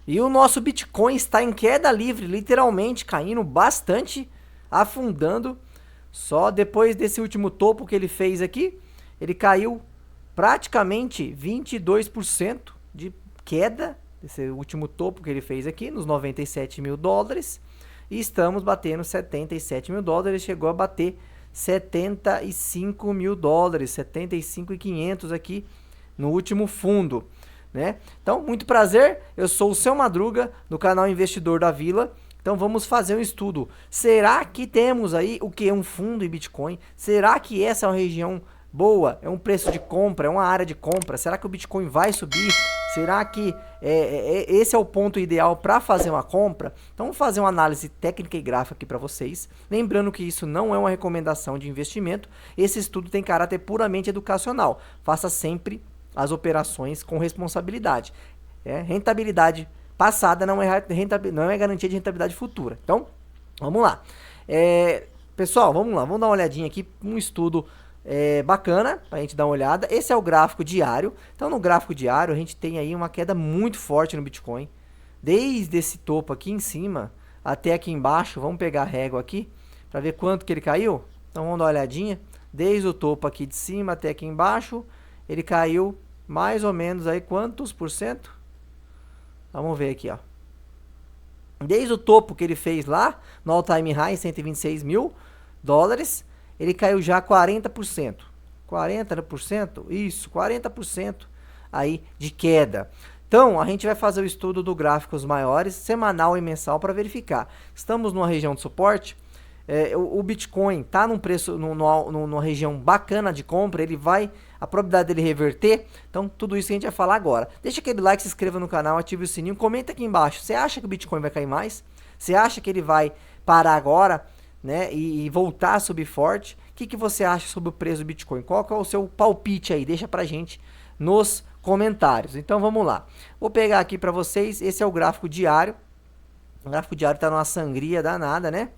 E o nosso Bitcoin está em queda livre, literalmente caindo bastante, afundando. Só depois desse último topo que ele fez aqui, ele caiu praticamente 22% de queda. Esse último topo que ele fez aqui, nos 97 mil dólares. E estamos batendo 77 mil dólares, chegou a bater 75 mil dólares, 75.500 aqui no último fundo, né? Então, muito prazer, eu sou o Seu Madruga, do canal Investidor da Vila. Então, vamos fazer um estudo. Será que temos aí o que? Um fundo em Bitcoin? Será que essa é uma região boa? É um preço de compra? É uma área de compra? Será que o Bitcoin vai subir? Será que esse é o ponto ideal para fazer uma compra? Então, vamos fazer uma análise técnica e gráfica aqui para vocês. Lembrando que isso não é uma recomendação de investimento. Esse estudo tem caráter puramente educacional. Faça sempre as operações com responsabilidade. Rentabilidade passada não é garantia de rentabilidade futura. Então, vamos lá. Pessoal, vamos lá. Vamos dar uma olhadinha aqui. Um estudo bacana para a gente dar uma olhada. Esse é o gráfico diário. Então, no gráfico diário, a gente tem aí uma queda muito forte no Bitcoin. Desde esse topo aqui em cima até aqui embaixo. Vamos pegar a régua aqui para ver quanto que ele caiu. Então, vamos dar uma olhadinha. Desde o topo aqui de cima até aqui embaixo, ele caiu mais ou menos aí quantos por cento? Vamos ver aqui, ó. Desde o topo que ele fez lá, no all time high, 126 mil dólares, ele caiu já 40%. 40%? Isso, 40% aí de queda. Então, a gente vai fazer o estudo do gráficos maiores, semanal e mensal, para verificar. Estamos numa região de suporte. O Bitcoin está num preço, numa região bacana de compra, a probabilidade dele reverter. Então, tudo isso que a gente vai falar agora. Deixa aquele like, se inscreva no canal, ative o sininho, comenta aqui embaixo. Você acha que o Bitcoin vai cair mais? Você acha que ele vai parar agora, né, e voltar a subir forte? O que você acha sobre o preço do Bitcoin? Qual que é o seu palpite aí? Deixa pra gente nos comentários. Então, vamos lá. Vou pegar aqui para vocês, esse é o gráfico diário. O gráfico diário está numa sangria danada, né?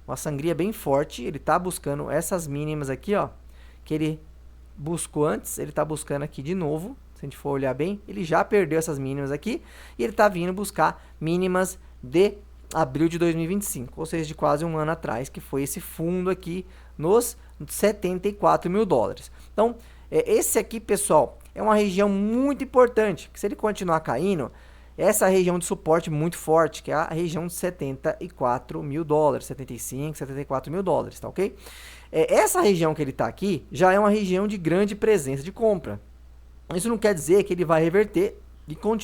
Uma sangria bem forte. Ele tá buscando essas mínimas aqui, ó, que ele buscou antes. Ele tá buscando aqui de novo. Se a gente for olhar bem, ele já perdeu essas mínimas aqui. E ele tá vindo buscar mínimas de abril de 2025. Ou seja, de quase um ano atrás, que foi esse fundo aqui nos 74 mil dólares. Então, esse aqui, pessoal, é uma região muito importante. Que se ele continuar caindo, essa região de suporte muito forte, que é a região de 74 mil dólares, 75, 74 mil dólares, tá ok? Essa região que ele está aqui já é uma região de grande presença de compra. Isso não quer dizer que ele vai reverter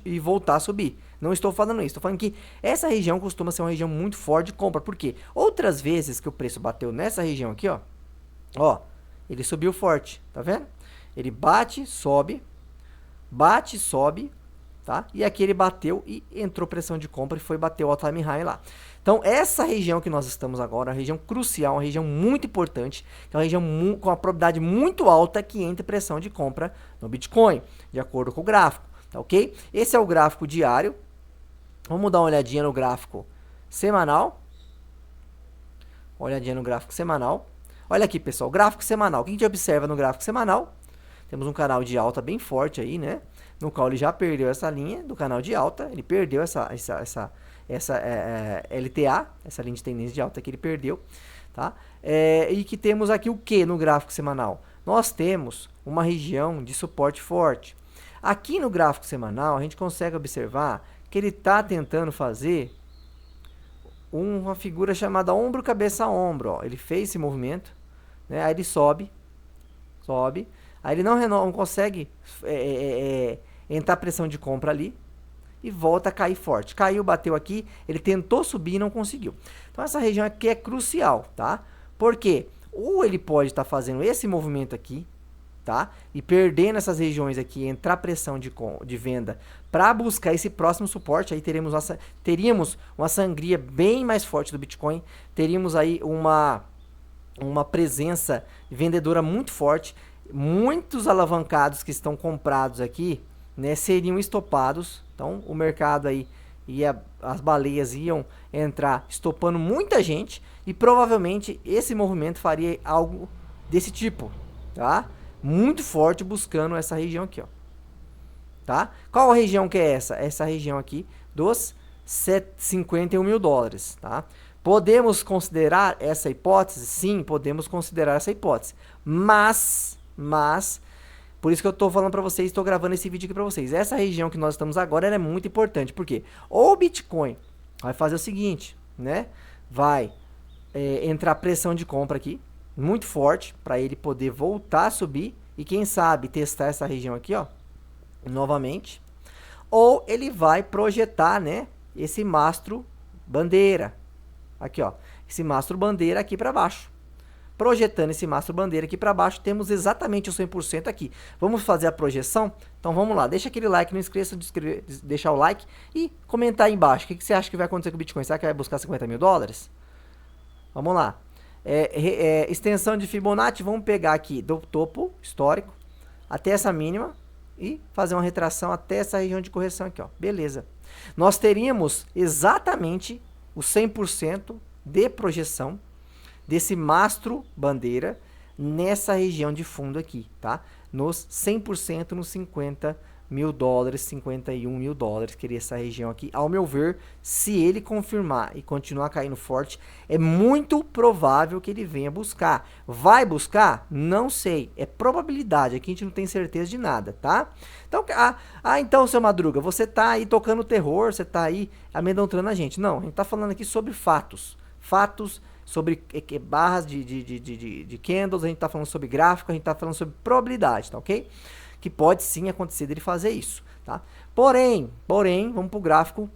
e voltar a subir. Não estou falando isso, estou falando que essa região costuma ser uma região muito forte de compra. Por quê? Outras vezes que o preço bateu nessa região aqui, ó, ele subiu forte, tá vendo? Ele bate, sobe, tá? E aqui ele bateu e entrou pressão de compra e foi bater o all time high lá. Então, essa região que nós estamos agora, uma região crucial, uma região muito importante, é uma região com uma probabilidade muito alta que entre pressão de compra no Bitcoin, de acordo com o gráfico, tá ok? Esse é o gráfico diário. Vamos dar uma olhadinha no gráfico semanal. Olhadinha no gráfico semanal. Olha aqui, pessoal, o gráfico semanal. O que a gente observa no gráfico semanal? Temos um canal de alta bem forte aí, né? No qual ele já perdeu essa linha do canal de alta. Ele perdeu essa LTA, essa linha de tendência de alta que ele perdeu, tá? E que temos aqui o que no gráfico semanal? Nós temos uma região de suporte forte. Aqui no gráfico semanal, a gente consegue observar que ele está tentando fazer uma figura chamada ombro, cabeça, ombro. Ó. Ele fez esse movimento, né? Aí ele sobe. Aí ele não consegue entrar pressão de compra ali e volta a cair forte. Caiu, bateu aqui, ele tentou subir e não conseguiu. Então essa região aqui é crucial, tá? Porque ou ele pode estar fazendo esse movimento aqui, tá? E perdendo essas regiões aqui, entrar pressão de venda para buscar esse próximo suporte. Aí teríamos uma sangria bem mais forte do Bitcoin. Teríamos aí uma presença vendedora muito forte. Muitos alavancados que estão comprados aqui, né, seriam estopados. Então o mercado aí as baleias iam entrar estopando muita gente e provavelmente esse movimento faria algo desse tipo, tá? muito forte buscando essa região aqui, ó. Tá? Qual a região que é essa? Essa região aqui dos 51 mil dólares, tá? Podemos considerar essa hipótese? Sim, podemos considerar essa hipótese. Mas, por isso que eu estou falando para vocês, estou gravando esse vídeo aqui para vocês. Essa região que nós estamos agora, ela é muito importante, porque o Bitcoin vai fazer o seguinte, né? Vai entrar pressão de compra aqui, muito forte, para ele poder voltar a subir e quem sabe testar essa região aqui, ó, novamente. Ou ele vai projetar, né, esse mastro bandeira, aqui, ó, esse mastro bandeira aqui para baixo. Projetando esse mastro bandeira aqui para baixo, temos exatamente o 100% aqui. Vamos fazer a projeção? Então vamos lá, deixa aquele like, não esqueça de deixar o like e comentar aí embaixo. O que você acha que vai acontecer com o Bitcoin? Será que vai buscar 50 mil dólares? Vamos lá. Extensão de Fibonacci, vamos pegar aqui do topo histórico até essa mínima e fazer uma retração até essa região de correção aqui, ó. Beleza. Nós teríamos exatamente o 100% de projeção desse mastro bandeira nessa região de fundo aqui, tá? Nos 100% nos 50 mil dólares, 51 mil dólares, que é essa região aqui. Ao meu ver, se ele confirmar e continuar caindo forte, é muito provável que ele venha buscar. Vai buscar? Não sei. É probabilidade. Aqui a gente não tem certeza de nada, tá? Então, então, seu Madruga, você tá aí tocando terror, você tá aí amedrontando a gente. Não, a gente tá falando aqui sobre fatos. Fatos sobre barras de candles, a gente tá falando sobre gráfico, a gente tá falando sobre probabilidade, tá ok? Que pode sim acontecer dele fazer isso, tá? Porém, vamos pro gráfico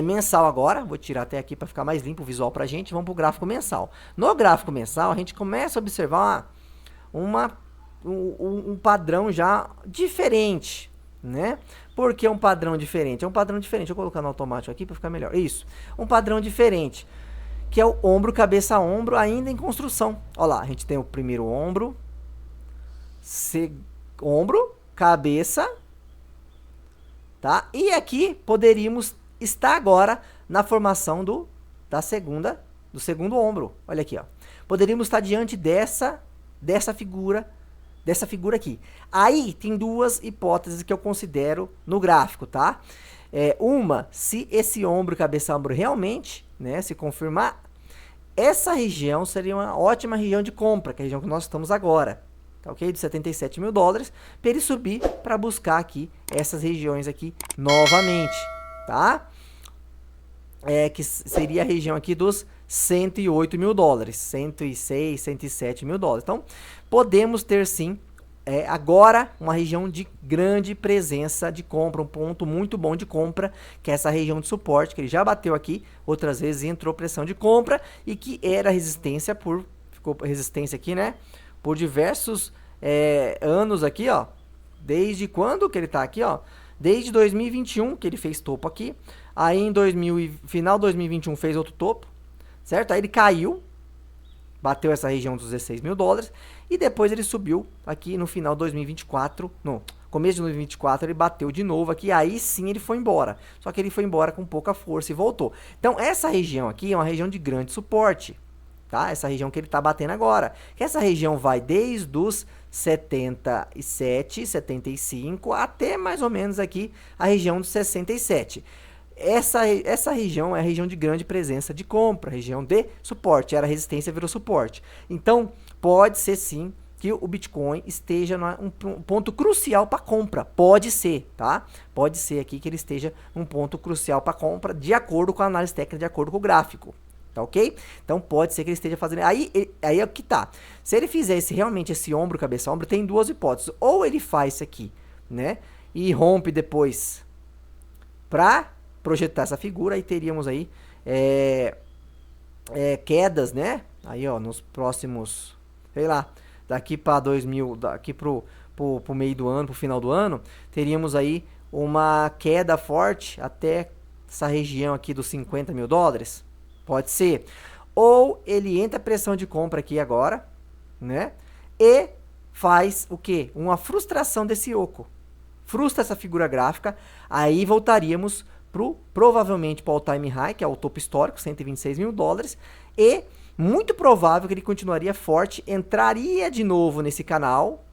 mensal agora. Vou tirar até aqui para ficar mais limpo o visual pra gente. Vamos pro gráfico mensal. No gráfico mensal, a gente começa a observar um padrão já diferente, né? Por que um padrão diferente? É um padrão diferente. Deixa eu colocar no automático aqui para ficar melhor. Isso, um padrão diferente, que é o ombro, cabeça a ombro, ainda em construção. Olha lá, a gente tem o primeiro ombro, ombro, cabeça, tá? E aqui poderíamos estar agora na formação do segundo ombro. Olha aqui, ó. Poderíamos estar diante dessa figura aqui. Aí tem duas hipóteses que eu considero no gráfico, tá? Uma, se esse ombro, cabeça, ombro realmente, né, se confirmar, essa região seria uma ótima região de compra, que é a região que nós estamos agora. Tá, ok? De 77 mil dólares, para ele subir para buscar aqui essas regiões aqui novamente, tá? Que seria a região aqui dos 108 mil dólares, 106, 107 mil dólares. Então, podemos ter sim, agora, uma região de grande presença de compra, um ponto muito bom de compra, que é essa região de suporte, que ele já bateu aqui, outras vezes entrou pressão de compra, e que era resistência ficou resistência aqui, né? Por diversos anos aqui, ó. Desde quando que ele tá aqui, ó? Desde 2021 que ele fez topo aqui. Aí em final de 2021 fez outro topo, certo? Aí ele caiu, bateu essa região dos 16 mil dólares. E depois ele subiu aqui no final de 2024, no começo de 2024 ele bateu de novo aqui. Aí sim ele foi embora. Só que ele foi embora com pouca força e voltou. Então essa região aqui é uma região de grande suporte. Tá? Essa região que ele está batendo agora. Essa região vai desde os 77, 75 até mais ou menos aqui a região dos 67. Essa região é a região de grande presença de compra, região de suporte. Era resistência, virou suporte. Então, pode ser sim que o Bitcoin esteja num ponto crucial para compra. Pode ser, tá? Pode ser aqui que ele esteja num ponto crucial para compra, de acordo com a análise técnica, de acordo com o gráfico. Tá ok? Então pode ser que ele esteja fazendo. Aí é o que tá. Se ele fizesse realmente esse ombro, cabeça, ombro, tem duas hipóteses. Ou ele faz isso aqui, né? E rompe depois para projetar essa figura. Aí teríamos aí quedas, né? Aí, ó, nos próximos, sei lá, daqui para 2000, daqui pro meio do ano, pro final do ano, teríamos aí uma queda forte até essa região aqui dos 50 mil dólares. Pode ser. Ou ele entra pressão de compra aqui agora, né? E faz o quê? Uma frustração desse oco. Frustra essa figura gráfica. Aí voltaríamos provavelmente para o all-time high, que é o topo histórico, 126 mil dólares. E muito provável que ele continuaria forte, entraria de novo nesse canal,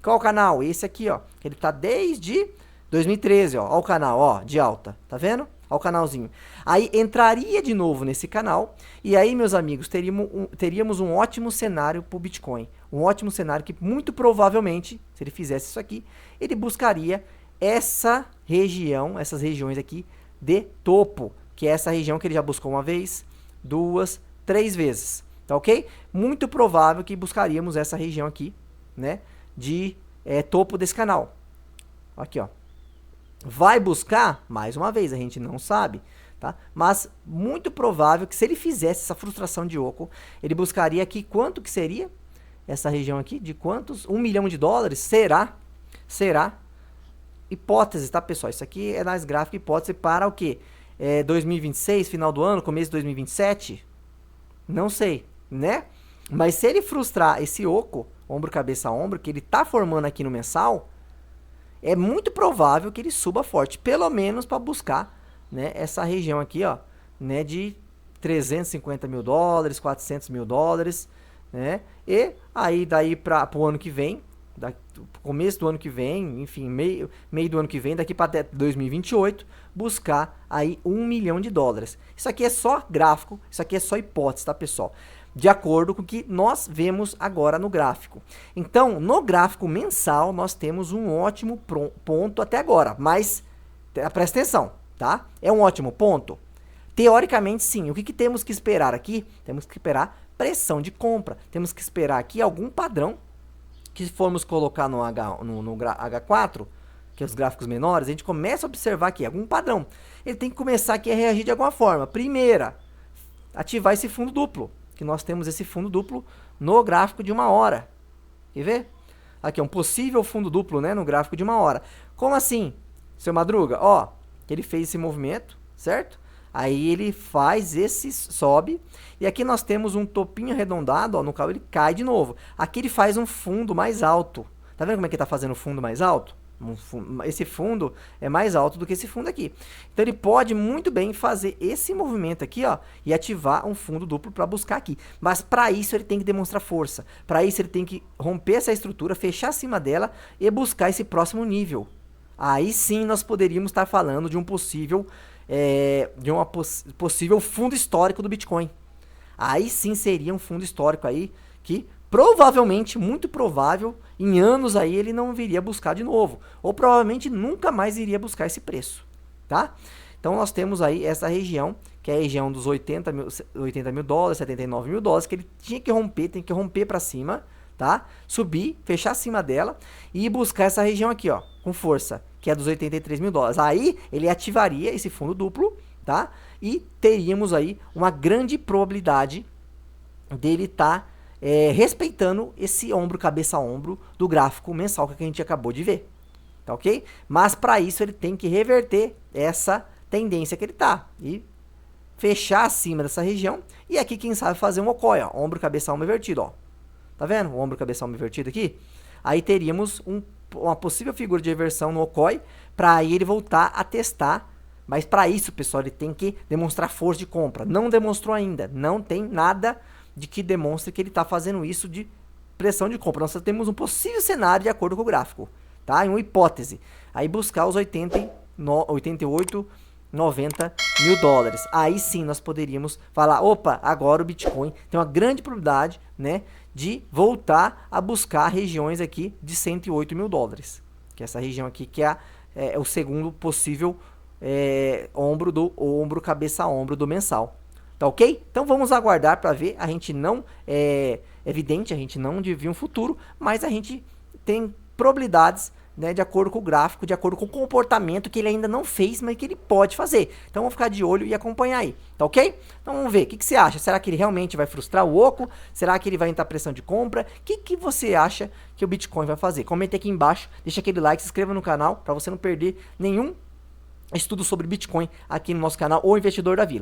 Qual canal? Esse aqui, ó. Ele tá desde 2013, ó. Ó o canal, ó, de alta. Tá vendo? Ó o canalzinho. Aí entraria de novo nesse canal. E aí, meus amigos, teríamos um ótimo cenário pro Bitcoin. Um ótimo cenário que muito provavelmente, se ele fizesse isso aqui, ele buscaria essa região, essas regiões aqui de topo. Que é essa região que ele já buscou uma vez, 2, 3 vezes. Tá ok? Muito provável que buscaríamos essa região aqui, né? De topo desse canal. Aqui, ó. Vai buscar? Mais uma vez, a gente não sabe, tá? Mas muito provável que se ele fizesse essa frustração de oco, ele buscaria aqui quanto que seria essa região aqui? De quantos? $1 milhão? Será? Será? Hipótese, tá, pessoal? Isso aqui é nas gráficas hipótese para o quê? 2026, final do ano, começo de 2027? Não sei, né? Mas se ele frustrar esse oco, ombro, cabeça, ombro, que ele tá formando aqui no mensal, é muito provável que ele suba forte, pelo menos para buscar, né, essa região aqui, ó, né, de $350 mil, $400 mil, né? E aí daí para o ano que vem, começo do ano que vem, enfim, meio do ano que vem, daqui para 2028, buscar aí $1 milhão. Isso aqui é só gráfico, isso aqui é só hipótese, tá, pessoal? De acordo com o que nós vemos agora no gráfico. Então, no gráfico mensal, nós temos um ótimo ponto até agora, mas presta atenção, tá? É um ótimo ponto? Teoricamente, sim. O que temos que esperar aqui? Temos que esperar pressão de compra. Temos que esperar aqui algum padrão que se formos colocar no H4, que é os gráficos menores, a gente começa a observar aqui algum padrão. Ele tem que começar aqui a reagir de alguma forma. Primeira, ativar esse fundo duplo, que nós temos esse fundo duplo no gráfico de 1 hora. Quer ver? Aqui é um possível fundo duplo, né, no gráfico de 1 hora. Como assim, seu Madruga? Ó, ele fez esse movimento, certo? Aí ele faz esse, sobe, e aqui nós temos um topinho arredondado, ó, no qual ele cai de novo. Aqui ele faz um fundo mais alto. Tá vendo como é que ele tá fazendo o fundo mais alto? Esse fundo é mais alto do que esse fundo aqui. Então ele pode muito bem fazer esse movimento aqui, ó, e ativar um fundo duplo para buscar aqui. Mas para isso ele tem que demonstrar força. Para isso ele tem que romper essa estrutura, fechar acima dela e buscar esse próximo nível. Aí sim nós poderíamos estar falando de um possível possível fundo histórico do Bitcoin. Aí sim seria um fundo histórico aí que provavelmente, muito provável, em anos aí ele não viria buscar de novo. Ou provavelmente nunca mais iria buscar esse preço, tá? Então nós temos aí essa região, que é a região dos $80 mil, $79 mil, que ele tinha que romper, tem que romper para cima, tá? Subir, fechar acima dela e buscar essa região aqui, ó, com força, que é dos $83 mil. Aí ele ativaria esse fundo duplo, tá? E teríamos aí uma grande probabilidade dele estar respeitando esse ombro, cabeça, ombro do gráfico mensal que a gente acabou de ver, tá ok? Mas para isso ele tem que reverter essa tendência que ele tá e fechar acima dessa região e aqui quem sabe fazer um okoi, ó, ombro, cabeça, ombro invertido, ó. Tá vendo? O ombro, cabeça, ombro invertido aqui. Aí teríamos uma possível figura de reversão no okoi para aí ele voltar a testar. Mas para isso, pessoal, ele tem que demonstrar força de compra. Não demonstrou ainda. Não tem nada de que demonstre que ele está fazendo isso de pressão de compra. Nós só temos um possível cenário de acordo com o gráfico, tá? Em uma hipótese. Aí buscar os 88, 90 mil dólares. Aí sim nós poderíamos falar, opa, agora o Bitcoin tem uma grande probabilidade, né, de voltar a buscar regiões aqui de 108 mil dólares. Que é essa região aqui que é o segundo possível ombro, cabeça, ombro do mensal. Tá ok? Então vamos aguardar para ver. A gente não é evidente, a gente não devia um futuro, mas a gente tem probabilidades, né, de acordo com o gráfico, de acordo com o comportamento que ele ainda não fez, mas que ele pode fazer. Então vamos ficar de olho e acompanhar aí, tá ok? Então vamos ver, o que você acha? Será que ele realmente vai frustrar o oco? Será que ele vai entrar pressão de compra? O que você acha que o Bitcoin vai fazer? Comente aqui embaixo, deixa aquele like, se inscreva no canal para você não perder nenhum estudo sobre Bitcoin aqui no nosso canal, O Investidor da Vila.